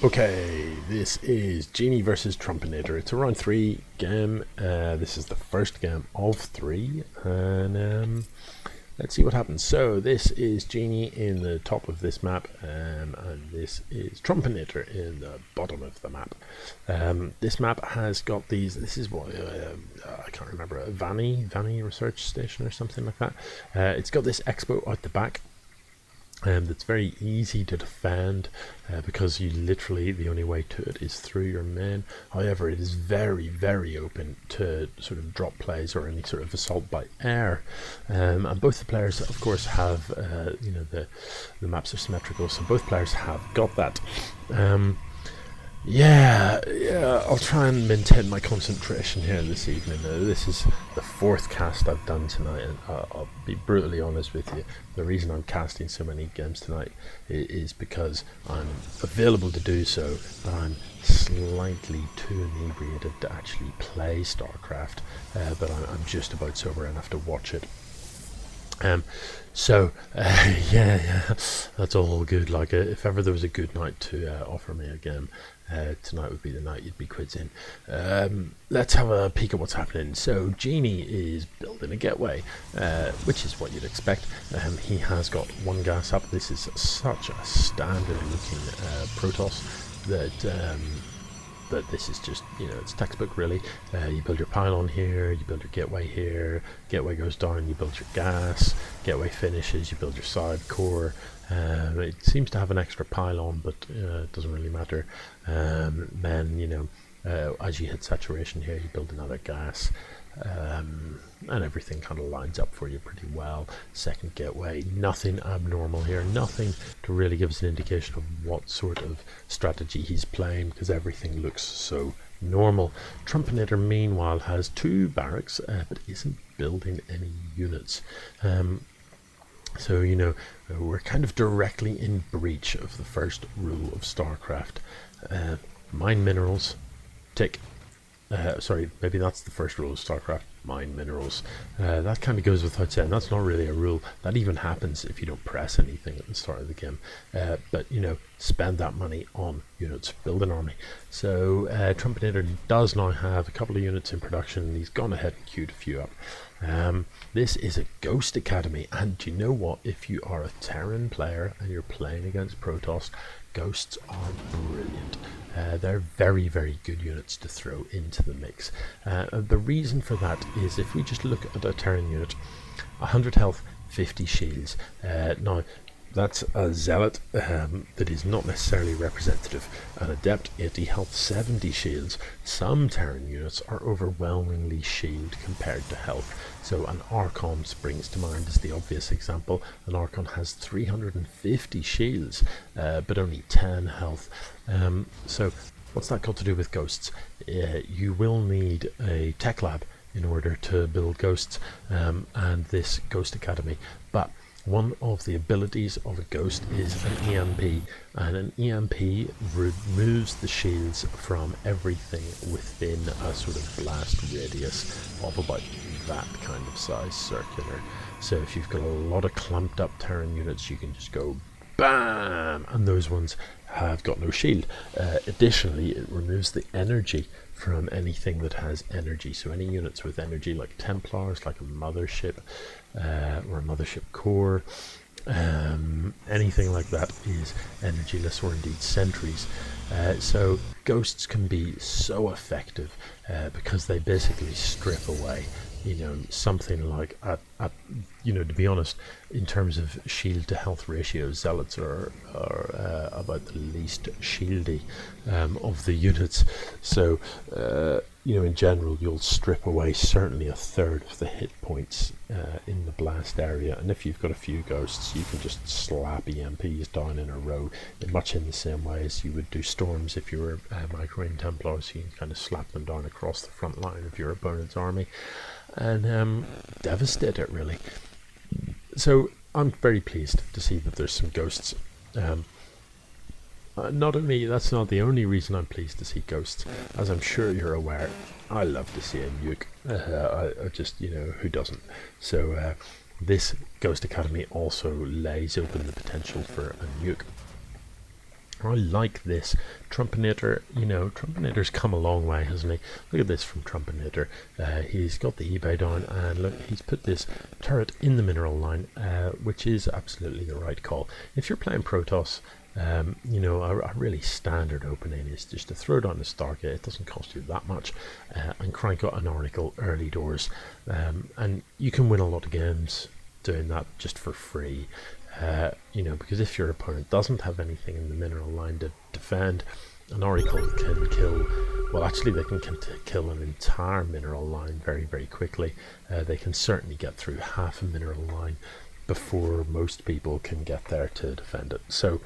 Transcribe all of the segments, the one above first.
Okay, this is Genie versus Trumpinator. It's a round 3 game. This is the first game of 3, and let's see what happens. So this is Genie in the top of this map, and this is Trumpinator in the bottom of the map. This map has got these. This is what I can't remember. A Vanny research station or something like that. It's got this expo out the back. That's very easy to defend because you literally, the only way to it is through your men. However, it is very, very open to sort of drop plays or any sort of assault by air. And both the players, of course, have, the maps are symmetrical, so both players have got that. Yeah, I'll try and maintain my concentration here this evening. This is the 4th cast I've done tonight, and I'll be brutally honest with you. The reason I'm casting so many games tonight is because I'm available to do so, but I'm slightly too inebriated to actually play StarCraft, but I'm just about sober enough to watch it. Yeah, that's all good. Like, if ever there was a good night to offer me a game, tonight would be the night you'd be quizzing. Let's have a peek at what's happening. So Genie is building a gateway, which is what you'd expect. He has got one gas up. This is such a standard looking Protoss that this is just, it's textbook really. You build your pylon here, you build your gateway here, gateway goes down, you build your gas, gateway finishes, you build your side core. It seems to have an extra pylon, but it doesn't really matter. Then, as you hit saturation here, you build another gas. And everything kind of lines up for you pretty well. Second gateway, nothing abnormal here, nothing to really give us an indication of what sort of strategy he's playing, because everything looks so normal. Trumpinator meanwhile has 2 barracks, but isn't building any units. So we're kind of directly in breach of the first rule of StarCraft. Mine minerals, tick. Sorry, maybe that's the first rule of StarCraft. Mine minerals. That kind of goes without saying. That's not really a rule. That even happens if you don't press anything at the start of the game. But spend that money on units, build an army. So Trumpinator does now have a couple of units in production, and he's gone ahead and queued a few up. This is a Ghost Academy, and do you know what? If you are a Terran player and you're playing against Protoss, Ghosts are brilliant. They're very, very good units to throw into the mix. The reason for that is if we just look at a Terran unit, 100 health, 50 shields. Now, that's a Zealot that is not necessarily representative. An Adept, 80 health, 70 shields. Some Terran units are overwhelmingly shield compared to health. So an Archon springs to mind as the obvious example. An Archon has 350 shields, but only 10 health. So what's that got to do with ghosts? You will need a tech lab in order to build ghosts, and this Ghost Academy. But one of the abilities of a ghost is an EMP, and an EMP removes the shields from everything within a sort of blast radius of about that kind of size, circular. So if you've got a lot of clumped up Terran units, you can just go BAM! And those ones have got no shield. Additionally, it removes the energy from anything that has energy. So any units with energy, like Templars, like a mothership or a mothership core, anything like that is energyless, or indeed sentries. So ghosts can be so effective because they basically strip away something like to be honest, in terms of shield to health ratio, Zealots are about the least shieldy of the units. So in general, you'll strip away certainly a third of the hit points in the blast area, and if you've got a few ghosts, you can just slap EMPs down in a row, much in the same way as you would do storms if you were microing Templars. You can kind of slap them down across the front line of your opponent's army and devastate it, really. So I'm very pleased to see that there's some ghosts. Not only, that's not the only reason I'm pleased to see ghosts. As I'm sure you're aware, I love to see a nuke. I just, who doesn't? So This Ghost Academy also lays open the potential for a nuke. I like this. Trumpinator, you know, Trumpinator's come a long way, hasn't he? Look at this from Trumpinator. He's got the eBay down, and look, he's put this turret in the mineral line, which is absolutely the right call. If you're playing Protoss, you know, a really standard opening is just to throw down the Stargate. It doesn't cost you that much, and crank out an Oracle early doors, and you can win a lot of games doing that just for free. You know, because if your opponent doesn't have anything in the mineral line to defend, an Oracle can kill, well actually they can kill an entire mineral line very, very quickly. They can certainly get through half a mineral line before most people can get there to defend it. So,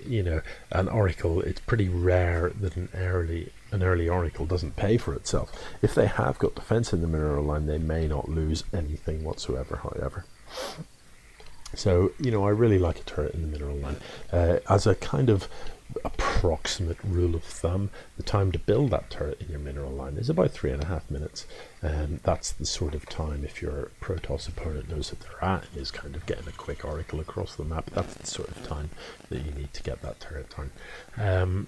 you know, an Oracle, it's pretty rare that an early Oracle doesn't pay for itself. If they have got defense in the mineral line, they may not lose anything whatsoever, however. So, you know, I really like a turret in the mineral line. As a kind of approximate rule of thumb, the time to build that turret in your mineral line is about 3.5 minutes. That's the sort of time, if your Protoss opponent knows that they're at and is kind of getting a quick Oracle across the map, that's the sort of time that you need to get that turret down.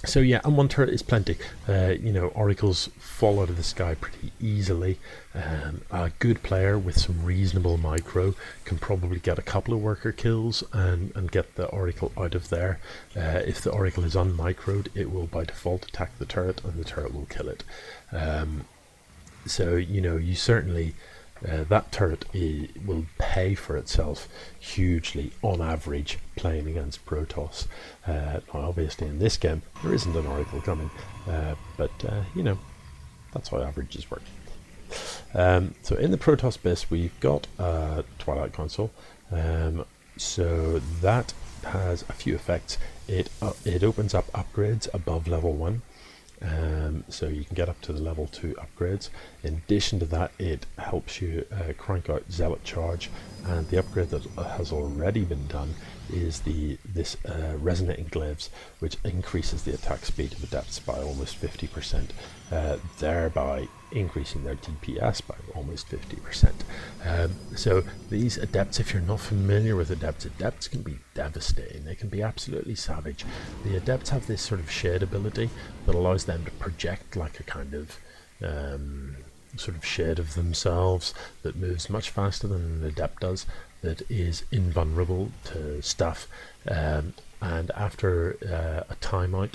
So yeah, and one turret is plenty. You know, Oracles fall out of the sky pretty easily. A good player with some reasonable micro can probably get a couple of worker kills and get the Oracle out of there. If the Oracle is unmicroed, it will by default attack the turret, and the turret will kill it. So, you know, you certainly... that turret will pay for itself hugely on average playing against Protoss. Now obviously in this game there isn't an Oracle coming, but you know, that's how averages work. So in the Protoss base we've got Twilight Console, so that has a few effects. It opens up upgrades above level 1. So you can get up to the level 2 upgrades. In addition to that, it helps you crank out Zealot Charge, and the upgrade that has already been done is this Resonating Glaives, which increases the attack speed of Adepts by almost 50%, thereby increasing their DPS by almost 50%. So these Adepts, if you're not familiar with Adepts can be devastating. They can be absolutely savage. The Adepts have this sort of shade ability that allows them to project like a kind of sort of shade of themselves that moves much faster than an Adept does, that is invulnerable to stuff, and after a timeout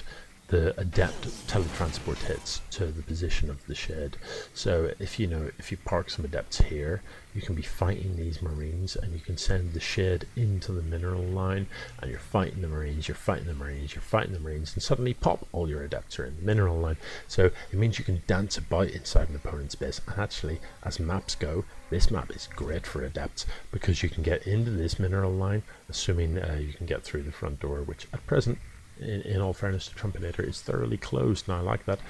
the Adept teletransport hits to the position of the shed. So if you park some Adepts here, you can be fighting these Marines, and you can send the shed into the mineral line, and you're fighting the Marines, you're fighting the Marines, you're fighting the Marines, and suddenly pop, all your Adepts are in the mineral line. So it means you can dance about inside an opponent's base, and actually, as maps go, this map is great for Adepts, because you can get into this mineral line, assuming you can get through the front door, which at present, in all fairness to Trumpinator, is thoroughly closed, and I like that.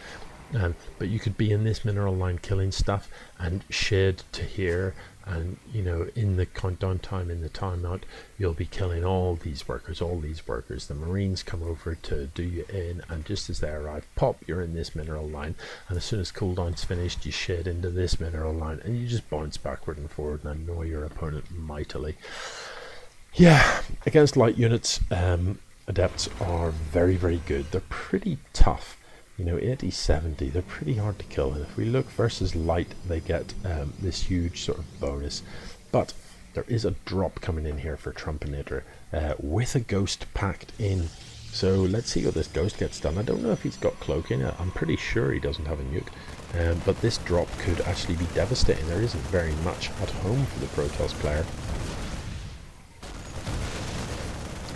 But you could be in this mineral line killing stuff and shed to here, and you know, in the countdown time, in the timeout, you'll be killing all these workers. The Marines come over to do you in, and just as they arrive, pop, you're in this mineral line, and as soon as cooldown's finished, you shed into this mineral line, and you just bounce backward and forward and annoy your opponent mightily. Yeah, against light units, Adepts are very, very good. They're pretty tough, you know, 80-70, they're pretty hard to kill, and if we look versus light, they get this huge sort of bonus. But there is a drop coming in here for Trumpinator with a ghost packed in. So let's see what this ghost gets done. I don't know if he's got cloaking. I'm pretty sure he doesn't have a nuke, but this drop could actually be devastating. There isn't very much at home for the Protoss player.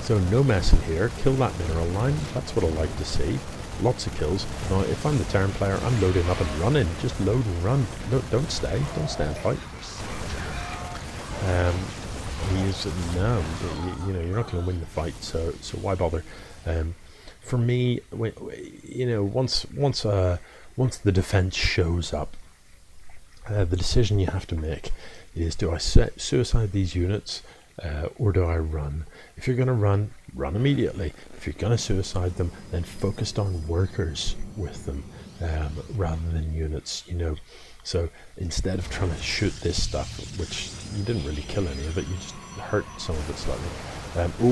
So no messing here, kill that mineral line, that's what I like to see. Lots of kills. Now if I'm the Terran player, I'm loading up and running. Just load and run. No, don't stay and fight. He is, no, you know, you're not going to win the fight, so why bother? For me, you know, once the defense shows up, the decision you have to make is, do I suicide these units, or do I run? If you're going to run immediately. If you're going to suicide them, then focus on workers with them rather than units. You know, So instead of trying to shoot this stuff, which you didn't really kill any of it, you just hurt some of it slightly.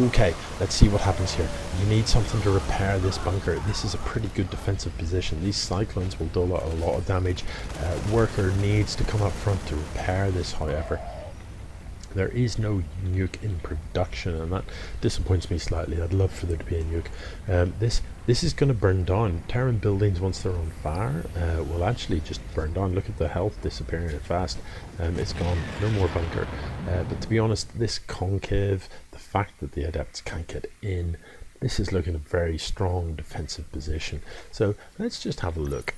Okay, let's see what happens here. You need something to repair this bunker. This is a pretty good defensive position. These cyclones will do a lot of damage. Worker needs to come up front to repair this, however. There is no nuke in production, and that disappoints me slightly. I'd love for there to be a nuke. This is going to burn down. Terran buildings, once they're on fire, will actually just burn down. Look at the health disappearing fast. It's gone. No more bunker. But to be honest, this concave, the fact that the adepts can't get in, this is looking a very strong defensive position. So let's just have a look.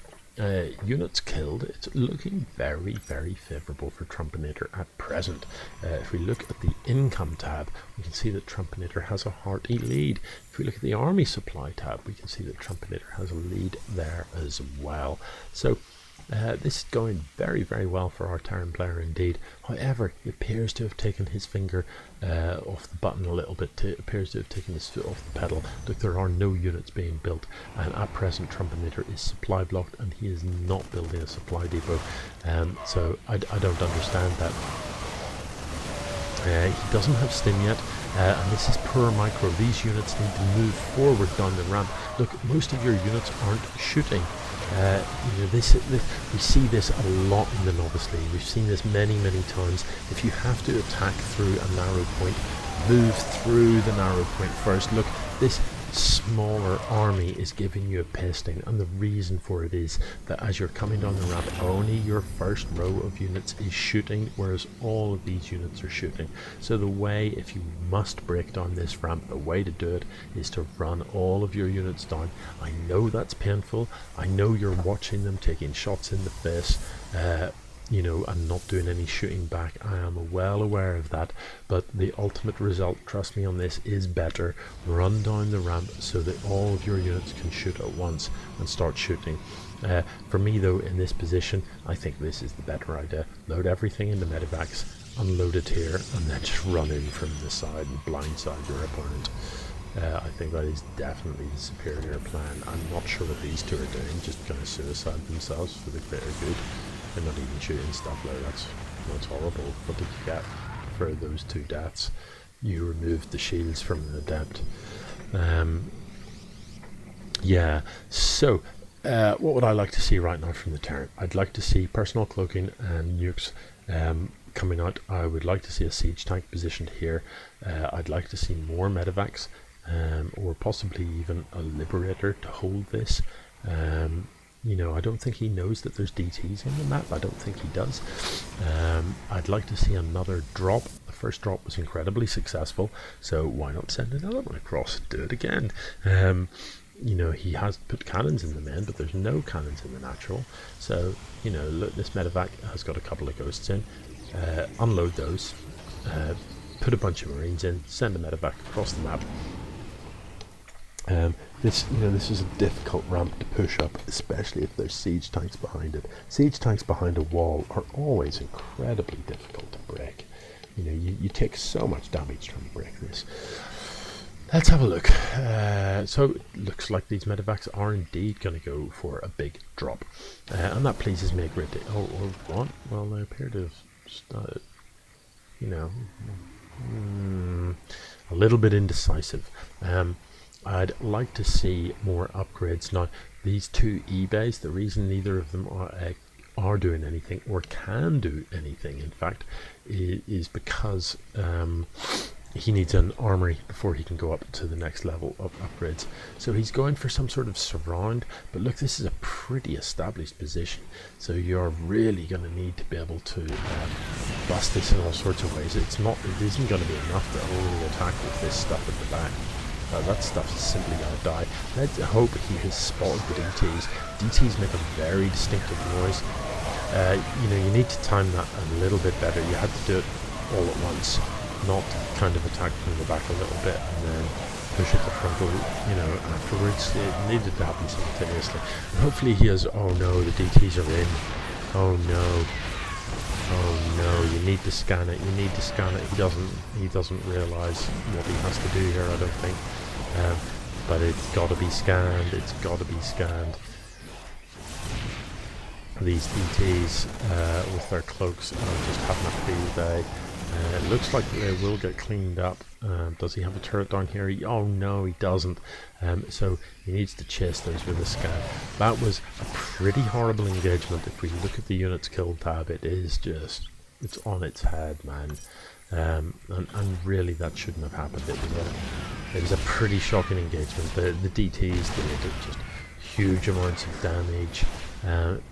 Units killed, it's looking very favourable for Trumpinator at present. If we look at the income tab, we can see that Trumpinator has a hearty lead. If we look at the army supply tab, we can see that Trumpinator has a lead there as well. So this is going very well for our Terran player indeed. However, he appears to have taken his finger off the button a little bit. It appears to have taken his foot off the pedal. Look, there are no units being built, and at present Trumpinator is supply blocked and he is not building a supply depot. So I don't understand that. He doesn't have stim yet, and this is poor micro. These units need to move forward down the ramp. Look, most of your units aren't shooting. You know, we see this a lot in the Novice League. We've seen this many times. If you have to attack through a narrow point, move through the narrow point first. Look, this smaller army is giving you a pasting, and the reason for it is that as you're coming down the ramp, only your first row of units is shooting, whereas all of these units are shooting. So the way, if you must break down this ramp, the way to do it is to run all of your units down. I know that's painful. I know you're watching them taking shots in the face, you know, and not doing any shooting back. I am well aware of that, but the ultimate result, trust me on this, is better. Run down the ramp so that all of your units can shoot at once and start shooting. For me though, in this position, I think this is the better idea. Load everything into medevacs, unload it here, and then just run in from the side and blindside your opponent. I think that is definitely the superior plan. I'm not sure what these two are doing, just going to suicide themselves for the greater good. They're not even shooting stuff like that's horrible. What did you get for those two deaths? You removed the shields from an adept. Yeah, so what would I like to see right now from the Terran? I'd like to see personal cloaking and nukes coming out. I would like to see a siege tank positioned here. I'd like to see more medevacs, or possibly even a liberator to hold this. You know, I don't think he knows that there's DTs on the map. I don't think he does. I'd like to see another drop. The first drop was incredibly successful, so why not send another one across and do it again? You know, he has put cannons in the main, but there's no cannons in the natural. So, you know, look, this medevac has got a couple of ghosts in. Unload those. Put a bunch of marines in. Send a medevac across the map. This is a difficult ramp to push up, especially if there's siege tanks behind it. Siege tanks behind a wall are always incredibly difficult to break. You know, you take so much damage trying to break this. Let's have a look. So it looks like these medevacs are indeed going to go for a big drop, and that pleases me a great deal. Oh, what? Well, they appear to have started, you know, a little bit indecisive. I'd like to see more upgrades. Now, these two eBays, the reason neither of them are doing anything or can do anything, in fact, is because he needs an armory before he can go up to the next level of upgrades. So he's going for some sort of surround, but look, this is a pretty established position, so you're really going to need to be able to bust this in all sorts of ways. It isn't going to be enough to only attack with this stuff at the back. That stuff is simply going to die. Let's hope he has spotted the DTs. DTs make a very distinctive noise. You know, you need to time that a little bit better. You had to do it all at once, not kind of attack from the back a little bit and then push at the frontal, you know, afterwards. It needed to happen simultaneously. And hopefully he has, oh no, the DTs are in. Oh no. Oh no, you need to scan it, you need to scan it. He doesn't realise what he has to do here, I don't think. But it's got to be scanned, it's got to be scanned. these DTs with their cloaks are just having a field day. It looks like they will get cleaned up. Does he have a turret down here? Oh no, he doesn't. So he needs to chase those with a scan. That was a pretty horrible engagement. If we look at the units kill tab, it is just, it's on its head, man. And really that shouldn't have happened. It was a pretty shocking engagement. The DTs did just huge amounts of damage.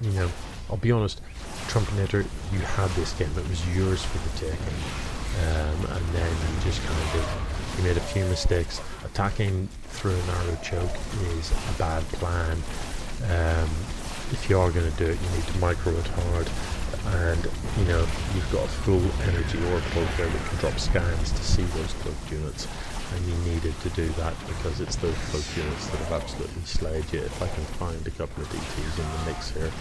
You know, I'll be honest, Trumpinator, you had this game, it was yours for the taking, and then you just kind of, you made a few mistakes. Attacking through a narrow choke is a bad plan. If you are going to do it, you need to micro it hard, and you know, you've got a full energy orbital here that can drop scans to see those cloaked units, and you needed to do that because it's those cloaked units that have absolutely slayed you. If I can find a couple of DTs in the mix here,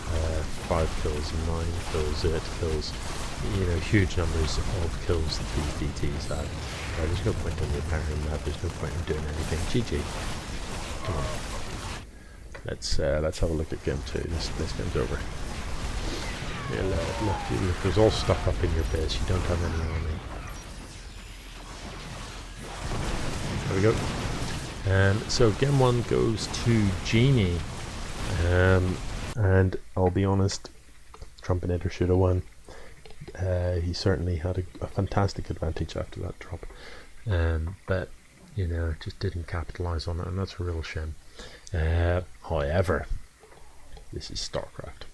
5 kills, 9 kills, 8 kills, you know, huge numbers of kills that these DTs had. There's no point in repairing that, there's no point in doing anything. GG. Come on. Let's have a look at game 2. This game's over. Yeah, look, there's all stuff up in your base, you don't have any army. There we go. So game 1 goes to Genie. And I'll be honest, Trumpinator should have won. He certainly had a fantastic advantage after that drop, but you know, just didn't capitalize on it, and that's a real shame. However, this is StarCraft.